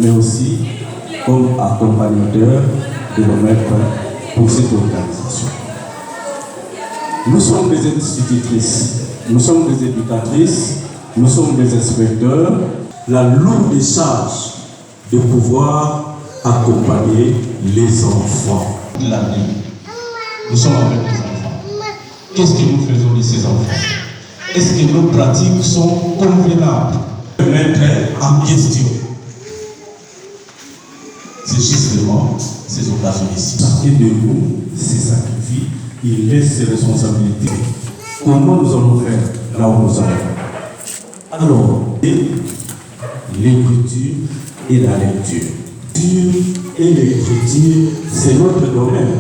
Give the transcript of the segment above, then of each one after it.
mais aussi comme accompagnateur de nos maîtres pour cette organisation. Nous sommes des institutrices, nous sommes des éducatrices, nous sommes des inspecteurs. La lourde charge de pouvoir accompagner les enfants. La vie. Nous sommes avec les enfants. Qu'est-ce que nous faisons de ces enfants? Est-ce que nos pratiques sont convenables? Mettre en question. C'est justement ces occasions ici. Chacun de nous se sacrifie, il laisse ses responsabilités. Comment nous allons faire là où nous allons? Alors, l'écriture et la lecture. Et l'écriture, c'est notre domaine.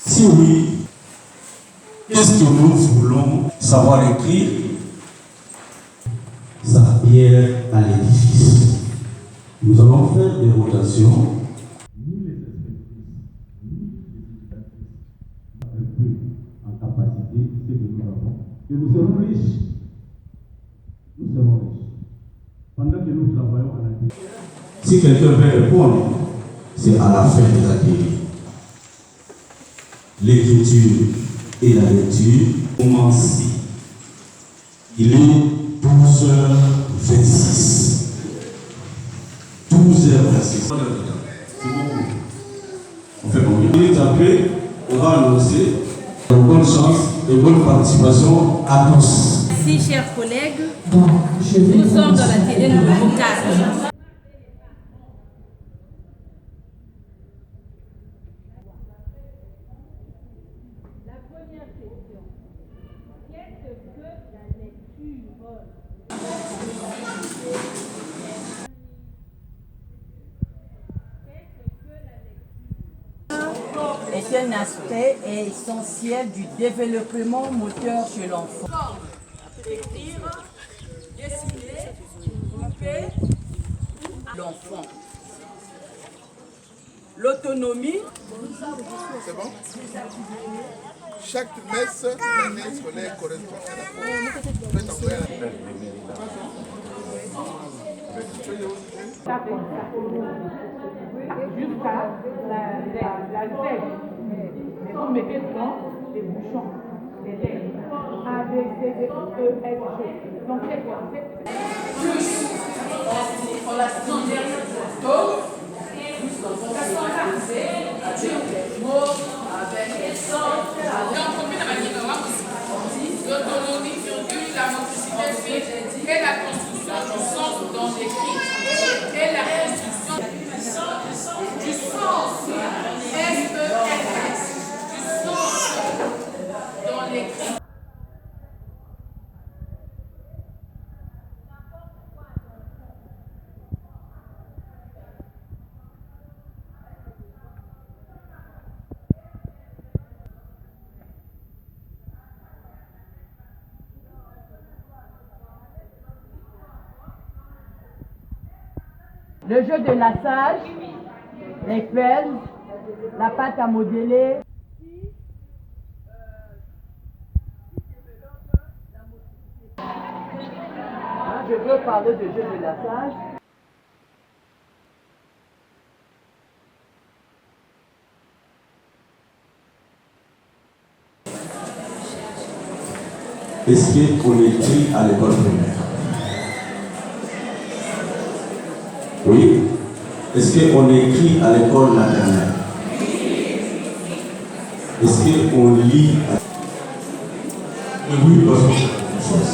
Si oui, qu'est-ce que nous voulons savoir écrire? Sa pierre à l'édifice. Nous allons faire des rotations. Ni les inspectrices, ni les éducatrices, un peu en capacité, c'est que nous avons. Et nous serons riches. Nous serons riches. Pendant que nous travaillons à la télé. Si quelqu'un veut répondre, c'est à la fin des ateliers. L'écriture et la lecture commencent. Il est 12h26. 12h26. C'est beaucoup. On fait combien? Minutes après, on va annoncer. Bonne chance et bonne participation à tous. Merci, chers collègues. Nous sommes dans l'atelier de montage. Est un aspect essentiel du développement moteur chez l'enfant. Écrire, dessiner, couper l'enfant. L'autonomie. C'est bon? Chaque trimestre, l'année scolaire correspond à jusqu'à la Z. Vous mettez dans les bouchons, les lettres. A, B, C, D, E, F, G. Donc c'est quoi? Plus, on l'a stimulé. Donc, plus l'enfant peut s'organiser avec les mots, avec les sons. L'autonomie, la motricité fine et la construction du sens dans l'écrit et la construction du sens S-E-S-S du sens dans l'écrit. Le jeu de lassage, les pelles, la pâte à modeler. Je veux parler de jeu de lassage. Est-ce qu'on écrit à l'école primaire? Oui. Est-ce qu'on écrit à l'école maternelle? Est-ce qu'on lit oui, parce que c'est une chose.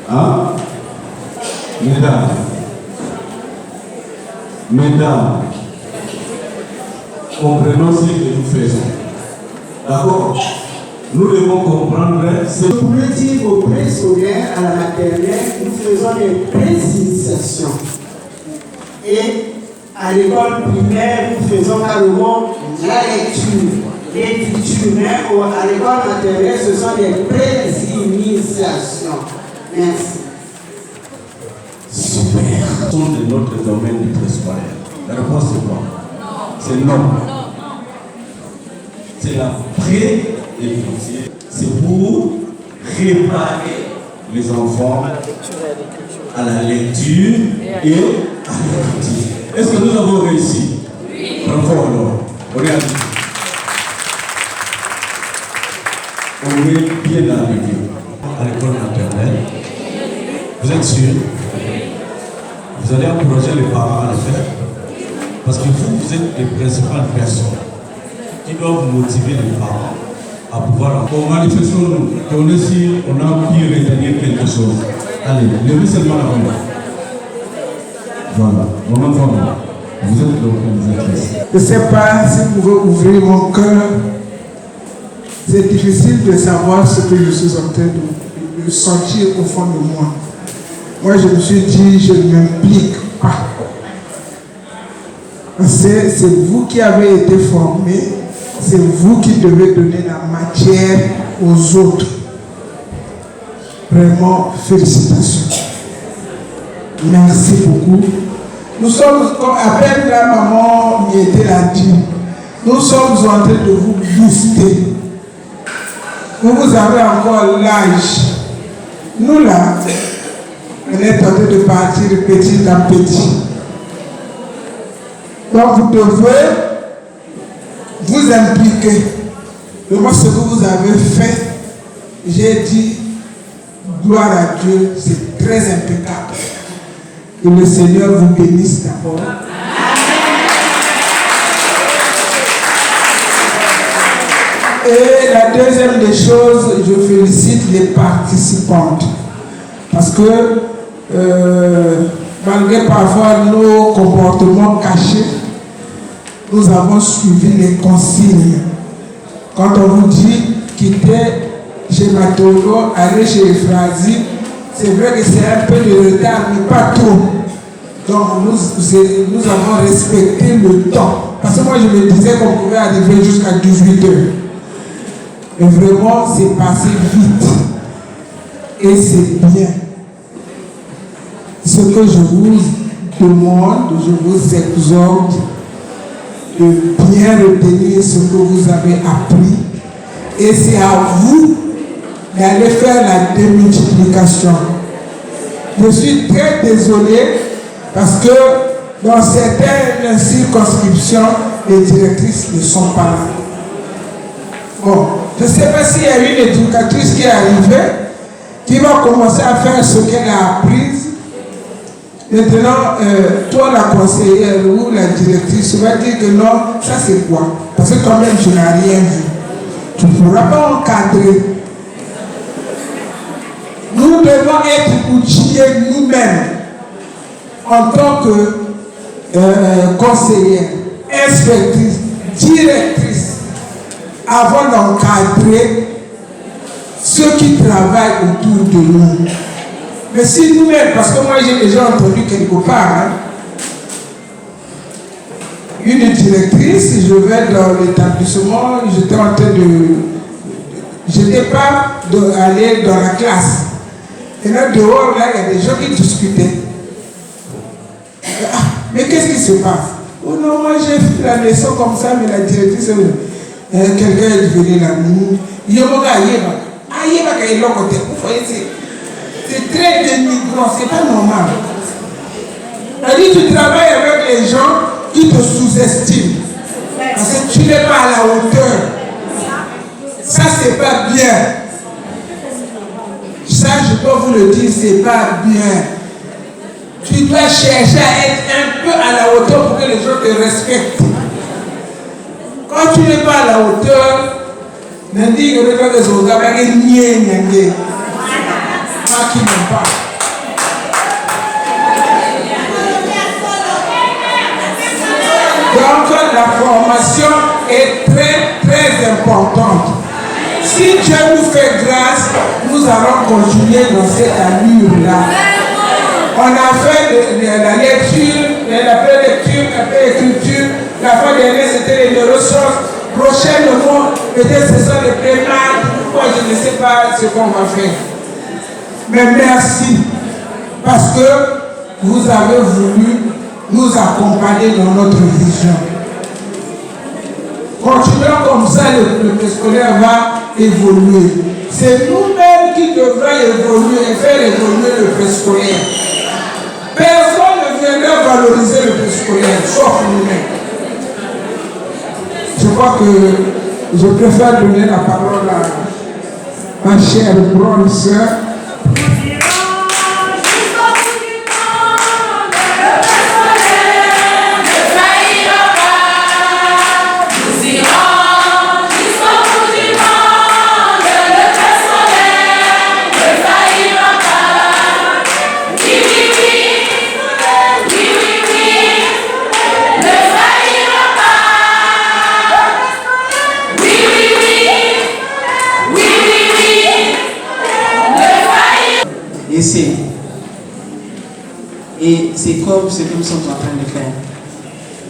Hein? Mesdames, comprenons ce que nous faisons. D'accord? Nous devons comprendre. Vous pouvez dire au préscolaire, à la maternelle, nous faisons des préconisations. Et à l'école primaire, nous faisons carrément la lecture, l'écriture. Mais à l'école maternelle, ce sont des préconisations. Merci. Super. Ce sont de notre domaine du préscolaire. La réponse est quoi? C'est non. C'est la pré-écriture. C'est pour préparer les enfants à la lecture et à l'écriture. à la lecture et à l'écriture. Est-ce que nous avons réussi? Oui. Bravo alors. Regardez. On est bien arrivé à l'école maternelle. Vous êtes sûr? Vous allez encourager les parents à le faire? Parce que vous êtes les principales personnes qui doivent motiver les parents à pouvoir. Bon, manifestons-nous. On est sûr, on a pu retenir quelque chose. Allez, levez seulement la main. Voilà, mon enfant, vous êtes l'organisatrice. Je ne sais pas si vous pouvez ouvrir mon cœur. C'est difficile de savoir ce que je suis en train de sentir au fond de moi. Moi, je me suis dit, je ne m'implique pas. C'est vous qui avez été formés, c'est vous qui devez donner la matière aux autres. Vraiment, félicitations. Merci beaucoup. Nous sommes, à peine la maman m'y était là dit, nous sommes en train de vous booster. Vous avez encore l'âge. Nous là, on est en train de partir petit à petit. Donc vous devez vous impliquer. Et moi, ce que vous avez fait, j'ai dit, gloire à Dieu, c'est très impeccable. Que le Seigneur vous bénisse d'abord. Et la deuxième des choses, je félicite les participantes. Parce que malgré parfois nos comportements cachés, nous avons suivi les consignes. Quand on vous dit quitter chez Matolo, aller chez Efrazi, c'est vrai que c'est un peu de retard, mais pas trop. Donc nous avons respecté le temps. Parce que moi je me disais qu'on pouvait arriver jusqu'à 18h. Et vraiment, c'est passé vite. Et c'est bien. Ce que je vous demande, je vous exhorte de bien retenir ce que vous avez appris. Et c'est à vous d'aller faire la démultiplication. Je suis très désolé parce que dans certaines circonscriptions, les directrices ne sont pas là. Bon, je ne sais pas s'il y a une éducatrice qui est arrivée, qui va commencer à faire ce qu'elle a appris. Maintenant, toi la conseillère ou la directrice, tu vas dire que non, ça c'est quoi? Parce que quand même, tu n'as rien vu. Tu ne pourras pas encadrer. Nous devons être outillés nous-mêmes en tant que conseillère, inspectrice, directrice, avant d'encadrer ceux qui travaillent autour de nous. Mais si nous-mêmes, parce que moi j'ai déjà entendu quelque part, une directrice, je vais dans l'établissement, j'étais en train je n'étais pas aller dans la classe. Et là dehors, là, il y a des gens qui discutaient. Ah, mais qu'est-ce qui se passe? Oh non, moi j'ai fait la leçon comme ça, mais la directrice, quelqu'un est venu là. C'est très dénigrant, c'est pas normal. Elle dit tu travailles avec les gens qui te sous-estiment. Parce que tu n'es pas à la hauteur. Ça, c'est pas bien. Ça, je peux vous le dire, c'est pas bien. Tu dois chercher à être un peu à la hauteur pour que les gens te respectent. Quand tu n'es pas à la hauteur, ne dis que les gens ne sont pas niais. Qui n'aiment pas. Donc la formation est très très importante. Si Dieu nous fait grâce, nous allons continuer dans cette allure-là. On a fait la lecture, la prélecture, la préécriture. La fois dernière c'était les neurosciences. Prochainement, peut-être ce sont les prémates. Moi je ne sais pas ce qu'on va faire. Mais merci, parce que vous avez voulu nous accompagner dans notre vision. Continuons comme ça, le préscolaire va évoluer. C'est nous-mêmes qui devrons évoluer et faire évoluer le préscolaire. préscolaire, sauf nous-mêmes. Je crois que je préfère donner la parole à ma chère grande sœur. Et c'est comme ce que nous sommes en train de faire.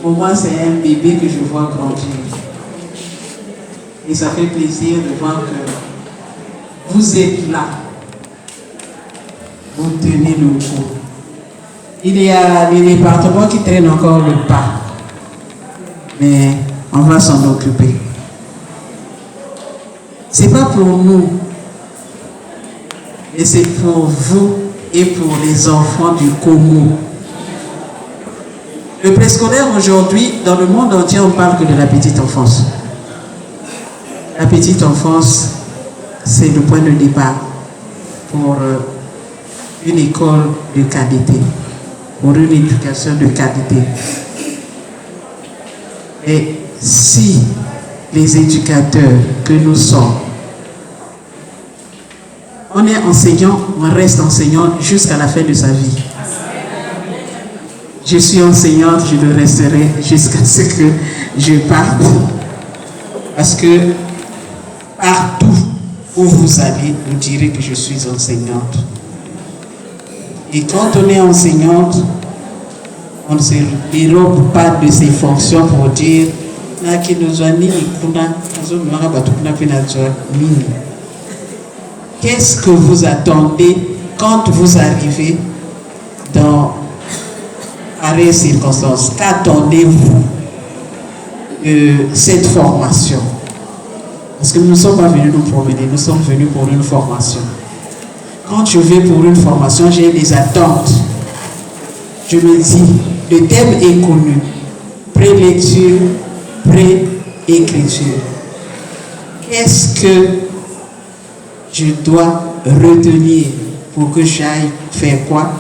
Pour moi, c'est un bébé que je vois grandir. Et ça fait plaisir de voir que vous êtes là. Vous tenez le coup. Il y a les départements qui traînent encore le pas. Mais on va s'en occuper. Ce n'est pas pour nous, mais c'est pour vous et pour les enfants du Congo. Le préscolaire aujourd'hui, dans le monde entier, on parle que de la petite enfance. La petite enfance, c'est le point de départ pour une école de qualité, pour une éducation de qualité. Et si les éducateurs que nous sommes, on est enseignant, on reste enseignant jusqu'à la fin de sa vie. Je suis enseignante, je le resterai jusqu'à ce que je parte. Parce que partout où vous allez, vous direz que je suis enseignante. Et quand on est enseignante, on ne se dérobe pas de ses fonctions pour dire qu'est-ce que vous attendez quand vous arrivez dans pareille circonstance? Qu'attendez-vous de cette formation? Parce que nous ne sommes pas venus nous promener, nous sommes venus pour une formation. Quand je vais pour une formation, j'ai des attentes. Je me dis, le thème est connu. Prélecture, pré-écriture. Qu'est-ce que je dois retenir pour que j'aille faire quoi?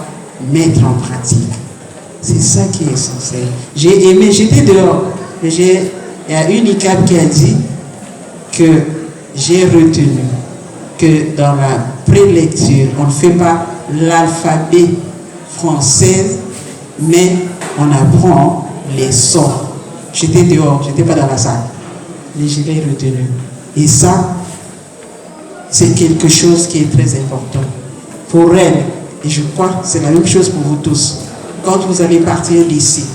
Mettre en pratique. C'est ça qui est essentiel. J'ai aimé, j'étais dehors. Il y a une ICAP qui a dit que j'ai retenu que dans la prélecture, on ne fait pas l'alphabet français, mais on apprend les sons. J'étais dehors, je n'étais pas dans la salle. Mais je l'ai retenu. Et ça, c'est quelque chose qui est très important pour elle. Et je crois que c'est la même chose pour vous tous. Quand vous allez partir d'ici,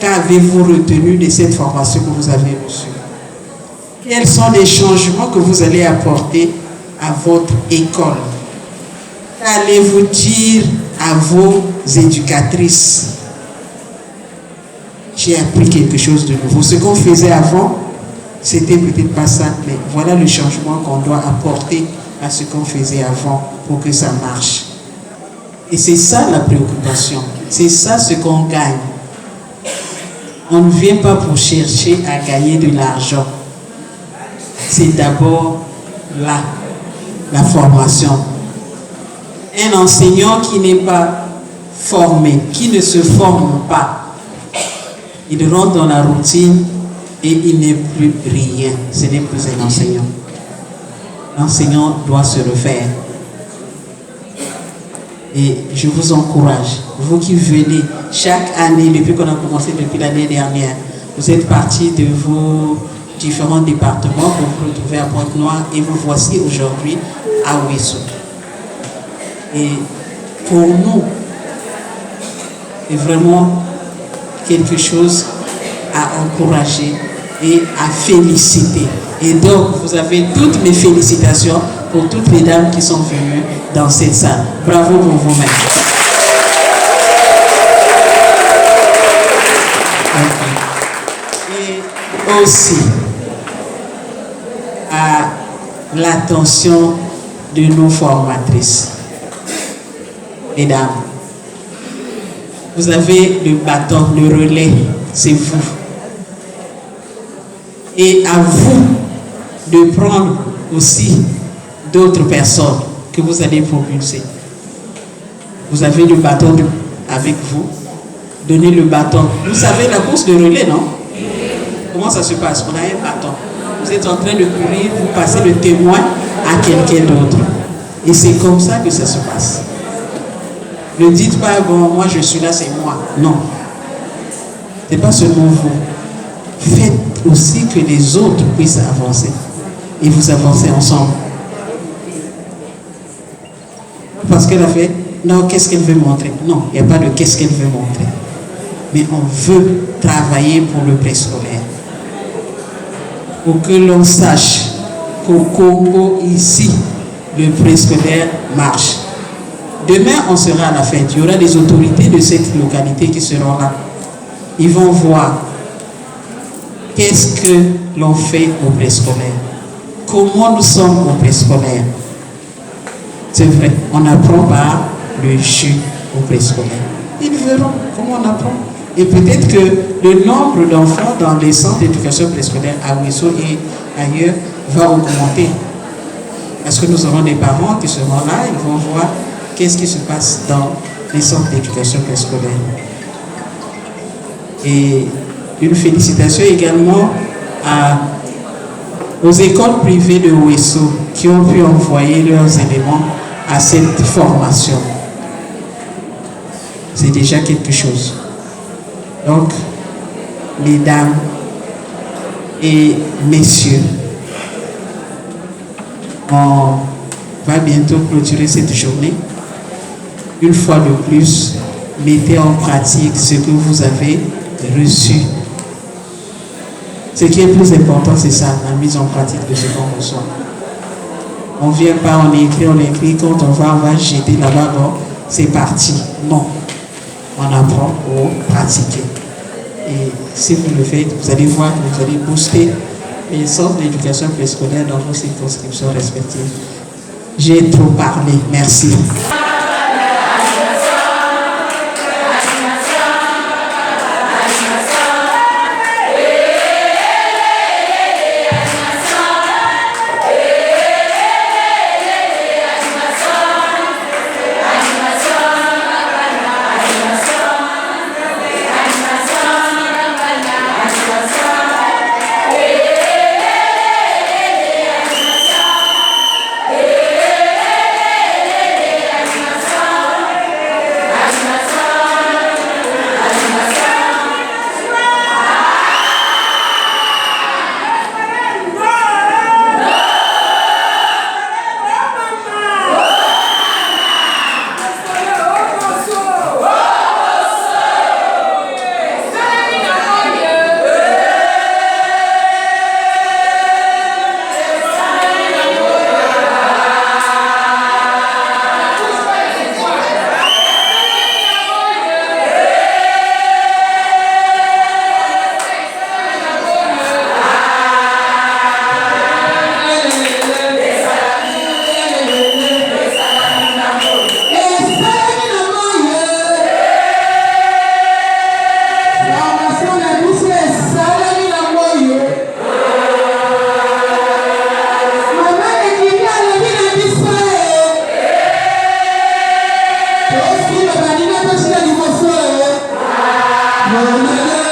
qu'avez-vous retenu de cette formation que vous avez reçue? Quels sont les changements que vous allez apporter à votre école? Qu'allez-vous dire à vos éducatrices? J'ai appris quelque chose de nouveau. Ce qu'on faisait avant, c'était peut-être pas ça, mais voilà le changement qu'on doit apporter à ce qu'on faisait avant pour que ça marche. Et c'est ça la préoccupation. C'est ça ce qu'on gagne. On ne vient pas pour chercher à gagner de l'argent. C'est d'abord là, la formation. Un enseignant qui n'est pas formé, qui ne se forme pas, il rentre dans la routine et il n'est plus rien. Ce n'est plus un enseignant. L'enseignant doit se refaire. Et je vous encourage, vous qui venez chaque année, depuis qu'on a commencé depuis l'année dernière, vous êtes partis de vos différents départements pour vous retrouver à Pointe-Noire et vous voici aujourd'hui à Ouessou. Et pour nous, c'est vraiment quelque chose à encourager et à féliciter. Et donc, vous avez toutes mes félicitations pour toutes les dames qui sont venues dans cette salle. Bravo pour vous-mêmes. Et aussi à l'attention de nos formatrices. Mesdames, Vous avez le bâton, le relais, c'est vous. Et à vous de prendre aussi d'autres personnes que vous allez propulser. Vous avez le bâton avec vous. Donnez le bâton. Vous savez la course de relais, non? Comment ça se passe? On a un bâton. Vous êtes en train de courir, vous passez le témoin à quelqu'un d'autre. Et c'est comme ça que ça se passe. Ne dites pas, bon, moi je suis là, c'est moi. Non. Ce n'est pas seulement vous. Faites aussi que les autres puissent avancer. Et vous avancez ensemble. Parce qu'elle a fait, non, qu'est-ce qu'elle veut montrer? Non, il n'y a pas de qu'est-ce qu'elle veut montrer. Mais on veut travailler pour le préscolaire. Pour que l'on sache qu'au Congo, ici, le préscolaire marche. Demain, on sera à la fête. Il y aura des autorités de cette localité qui seront là. Ils vont voir qu'est-ce que l'on fait au préscolaire. Comment nous sommes au préscolaire. C'est vrai, on apprend par le jeu au préscolaire. Ils verront comment on apprend. Et peut-être que le nombre d'enfants dans les centres d'éducation préscolaire à Ouesso et ailleurs va augmenter. Parce que nous aurons des parents qui seront là, ils vont voir qu'est-ce qui se passe dans les centres d'éducation préscolaire. Et une félicitation également aux écoles privées de Ouesso qui ont pu envoyer leurs éléments à cette formation. C'est déjà quelque chose. Donc, mesdames et messieurs, on va bientôt clôturer cette journée. Une fois de plus, mettez en pratique ce que vous avez reçu. Ce qui est plus important, c'est ça, la mise en pratique de ce qu'on reçoit. On ne vient pas, on écrit, quand on va jeter là-bas, bon, c'est parti. Non. On apprend pour pratiquer. Et si vous le faites, vous allez voir que vous allez booster les centres d'éducation préscolaire dans vos circonscriptions respectives. J'ai trop parlé. Merci. Amen.